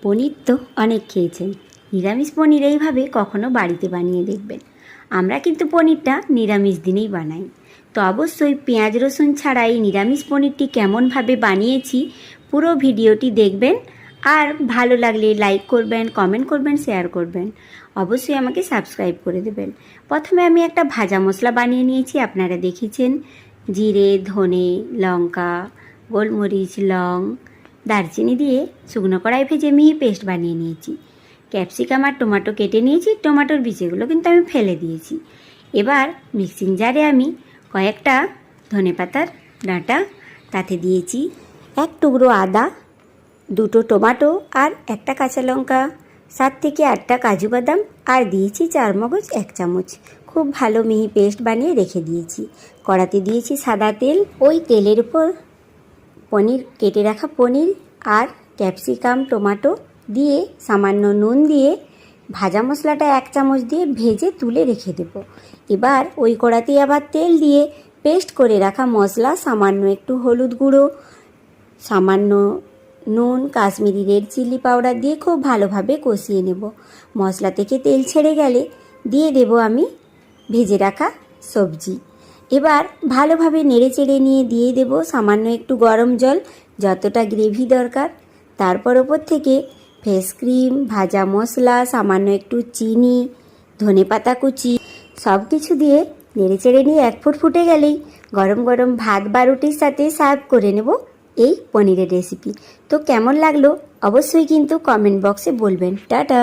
পনির তো অনেক খেয়েছেন, নিরামিষ পনির এইভাবে কখনো বাড়িতে বানিয়ে দেখবেন। আমরা কিন্তু পনিরটা নিরামিষ দিনেই বানাই। তো অবশ্যই পেঁয়াজ রসুন ছাড়া এই নিরামিষ পনিরটি কেমনভাবে বানিয়েছি পুরো ভিডিওটি দেখবেন। আর ভালো লাগলে লাইক করবেন, কমেন্ট করবেন, শেয়ার করবেন। অবশ্যই আমাকে সাবস্ক্রাইব করে দেবেন। প্রথমে আমি একটা ভাজা মশলা বানিয়ে নিয়েছি, আপনারা দেখেছেন। জিরে, ধনে, লঙ্কা, গোলমরিচ, লং, দারচিনি দিয়ে শুকনো কড়াই ভেজে মিহি পেস্ট বানিয়ে নিয়েছি। ক্যাপসিকাম আর টমেটো কেটে নিয়েছি, টমেটোর বীজগুলো কিন্তু আমি ফেলে দিয়েছি। এবার মিক্সিং জারে আমি কয়েকটা ধনেপাতার ডাঁটা, তাতে দিয়েছি এক টুকরো আদা, দুটো টমেটো আর একটা কাঁচা লঙ্কা, 7 থেকে 8টা কাজু বাদাম, আর দিয়েছি চারমগজ 1 চামচ। খুব ভালো মিহি পেস্ট বানিয়ে রেখে দিয়েছি। কড়াতে দিয়েছি সাদা তেল, ওই তেলের উপর পনির, কেটে রাখা পনির আর ক্যাপসিকাম টমেটো দিয়ে সামান্য নুন দিয়ে ভাজা মশলাটা 1 চামচ দিয়ে ভেজে তুলে রেখে দেব। এবার ওই কড়াতে আবার তেল দিয়ে পেস্ট করে রাখা মশলা, সামান্য একটু হলুদ গুঁড়ো, সামান্য নুন, কাশ্মীরি রেড চিলি পাউডার দিয়ে খুব ভালোভাবে কষিয়ে নেব। মশলা থেকে তেল ছেড়ে গেলে দিয়ে দেব আমি ভেজে রাখা সবজি। এবার ভালোভাবে নেড়ে চেড়ে নিয়ে দিয়ে দেব সামান্য একটু গরম জল, যতটা গ্রেভি দরকার। তারপর ওপর থেকে ফ্রেশ ক্রিম, ভাজা মশলা, সামান্য একটু চিনি, ধনেপাতা কুচি সব কিছু দিয়ে নেড়ে চেড়ে নিয়ে 1 ফুট ফুটে গেলেই গরম গরম ভাত বা রুটির সাথে সার্ভ করে নেব এই পনিরের রেসিপি। তো কেমন লাগলো অবশ্যই কিন্তু কমেন্ট বক্সে বলবেন। টাটা।